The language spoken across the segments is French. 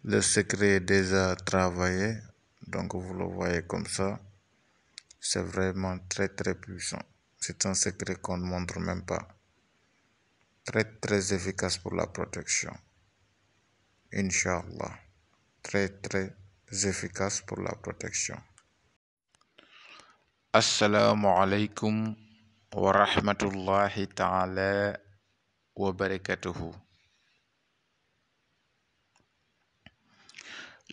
Le secret est déjà travaillé, donc vous le voyez comme ça. C'est vraiment très puissant. C'est un secret qu'on ne montre même pas. Très efficace pour la protection. Inch'Allah. Très efficace pour la protection. Assalamu alaikum wa rahmatullahi ta'ala wa barakatuhu.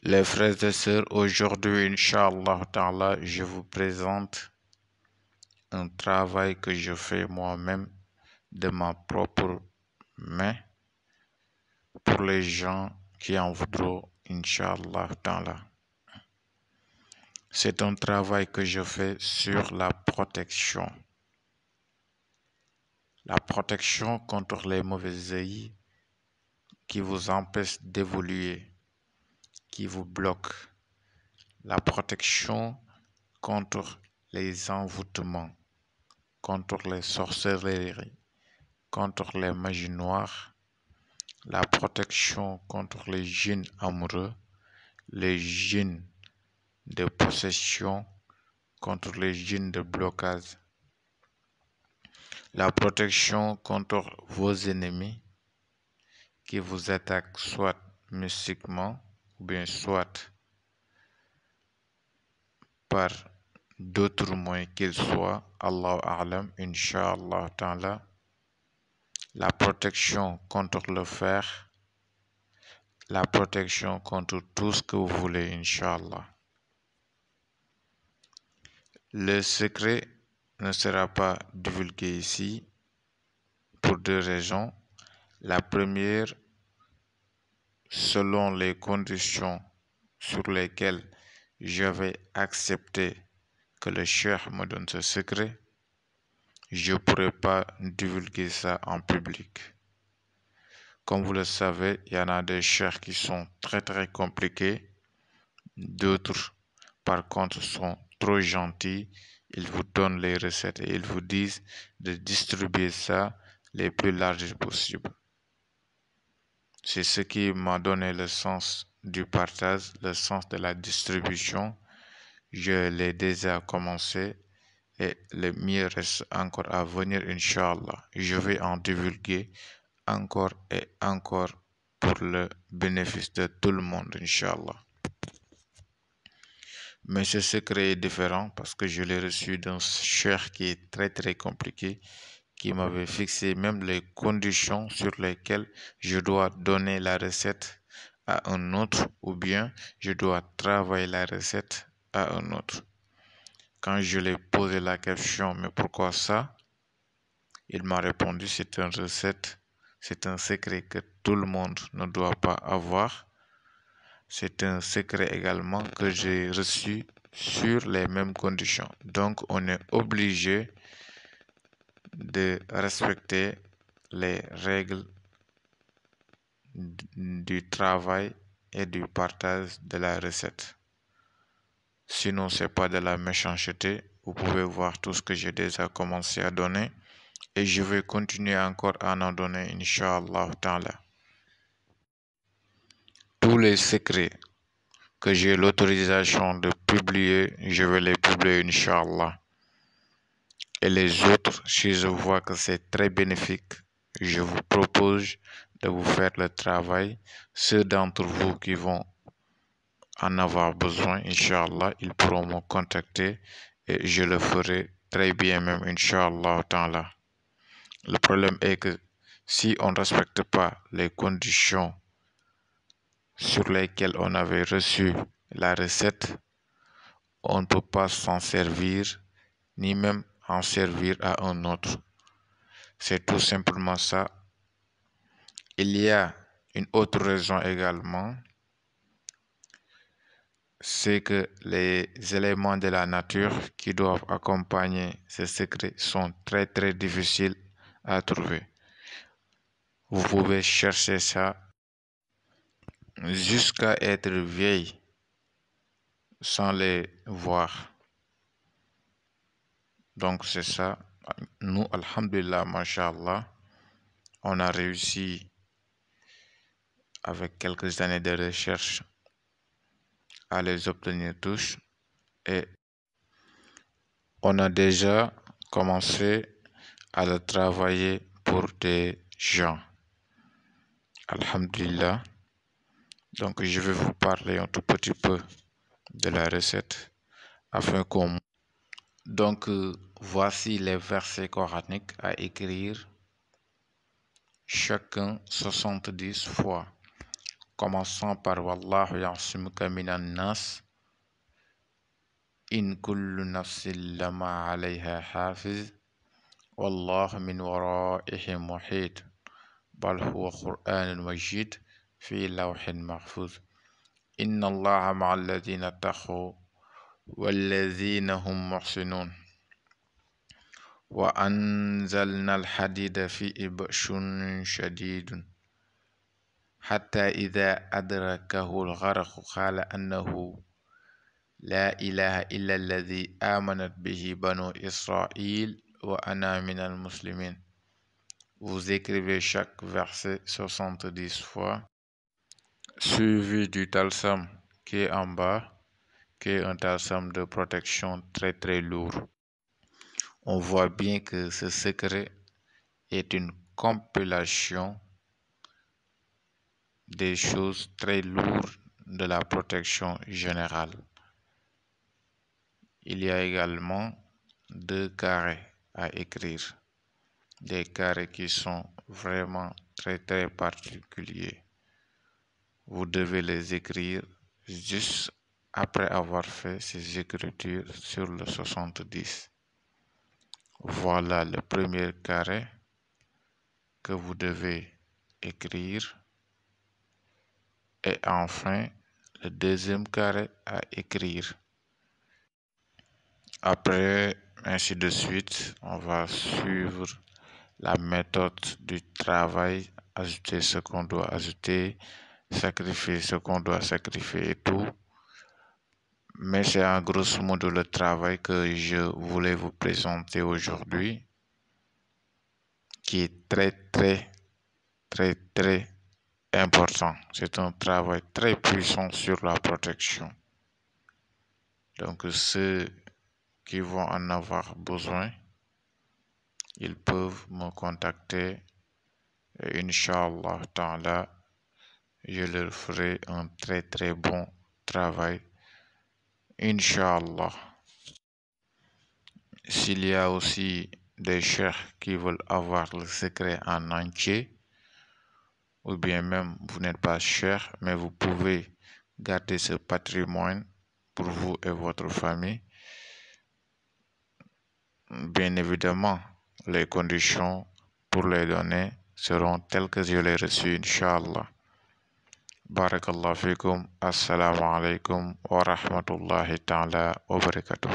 Les frères et sœurs, aujourd'hui, Inch'Allah ta'ala, je vous présente un travail que je fais moi-même de ma propre main pour les gens qui en voudront, Inch'Allah ta'ala. C'est un travail que je fais sur la protection. La protection contre les mauvais œils qui vous empêchent d'évoluer, qui vous bloquent. La protection contre les envoûtements, contre les sorcelleries, contre les magies noires, la protection contre les djinns amoureux, les djinns de possession, contre les djinns de blocage, la protection contre vos ennemis qui vous attaquent soit mystiquement ou bien soit par d'autres moyens qu'ils soient, Allahu A'lam, Inch'Allah Ta'ala. La protection contre le fer, la protection contre tout ce que vous voulez, Inch'Allah. Le secret ne sera pas divulgué ici pour deux raisons. La première, selon les conditions sur lesquelles je vais accepter que le cheikh me donne ce secret, je ne pourrai pas divulguer ça en public. Comme vous le savez, il y en a des cheikhs qui sont très compliqués. D'autres, par contre, sont trop gentils. Ils vous donnent les recettes et ils vous disent de distribuer ça les plus larges possible. C'est ce qui m'a donné le sens du partage, le sens de la distribution. Je l'ai déjà commencé et le mieux reste encore à venir, Inch'Allah. Je vais en divulguer encore et encore pour le bénéfice de tout le monde, Inch'Allah. Mais ce secret est différent parce que je l'ai reçu d'un cheikh qui est très compliqué, qui m'avait fixé même les conditions sur lesquelles je dois donner la recette à un autre ou bien je dois travailler la recette à un autre. Quand je lui ai posé la question, mais pourquoi ça? Il m'a répondu, c'est une recette, c'est un secret que tout le monde ne doit pas avoir. C'est un secret également que j'ai reçu sur les mêmes conditions. Donc, on est obligé de respecter les règles du travail et du partage de la recette. Sinon, c'est pas de la méchanceté. Vous pouvez voir tout ce que j'ai déjà commencé à donner et je vais continuer encore à en donner, Inch'Allah Ta'ala. Tous les secrets que j'ai l'autorisation de publier, je vais les publier, Inch'Allah. Et les autres, si je vois que c'est très bénéfique, je vous propose de vous faire le travail. Ceux d'entre vous qui vont en avoir besoin, Inch'Allah, ils pourront me contacter et je le ferai très bien même, Inch'Allah Ta'ala. Le problème est que si on ne respecte pas les conditions sur lesquelles on avait reçu la recette, on ne peut pas s'en servir, ni même en servir à un autre. C'est tout simplement ça. Il y a une autre raison également, c'est que les éléments de la nature qui doivent accompagner ces secrets sont très difficiles à trouver. Vous pouvez chercher ça jusqu'à être vieille sans les voir. Donc c'est ça. Nous, alhamdulillah, mashallah, on a réussi avec quelques années de recherche, à les obtenir tous et on a déjà commencé à le travailler pour des gens. Alhamdulillah. Donc, je vais vous parler un tout petit peu de la recette afin qu'on... Donc, voici les versets coraniques à écrire, chacun 70 fois, commençant par Wallahu ya'simuka minan nas, in kullu nafsin lama alayha hafiz, wallahu min waraihim muhit, bal huwa Qur'anun majid fi lawhin mahfuz. Inna Allaha ma'al ladhina taqaw والذين هم محسنون وأنزلنا الحديد فيه بأس شديد حتى إذا أدركه الغرق قال أنه لا إله إلا الذي آمنت به بنو إسرائيل وأنا من المسلمين. Vous écrivez chaque verset 70 fois, suivi du talsam qui est en bas, qui est un talsam de protection très lourd. On voit bien que ce secret est une compilation des choses très lourdes de la protection générale. Il y a également 2 carrés à écrire, des carrés qui sont vraiment très particuliers. Vous devez les écrire juste après avoir fait ces écritures sur le 70. Voilà le premier carré que vous devez écrire et enfin le deuxième carré à écrire. Après, ainsi de suite, on va suivre la méthode du travail, ajouter ce qu'on doit ajouter, sacrifier ce qu'on doit sacrifier et tout. Mais c'est en grosso modo le travail que je voulais vous présenter aujourd'hui, qui est très important. C'est un travail très puissant sur la protection. Donc ceux qui vont en avoir besoin, ils peuvent me contacter et Inch'Allah Ta'ala, je leur ferai un très bon travail. Inch'Allah. S'il y a aussi des cheikhs qui veulent avoir le secret en entier, ou bien même vous n'êtes pas cheikh, mais vous pouvez garder ce patrimoine pour vous et votre famille. Bien évidemment, les conditions pour les donner seront telles que je les reçues, Inch'Allah. Barakallahu fikum. Assalamu alaikum wa rahmatullahi ta'ala wa barakatuh.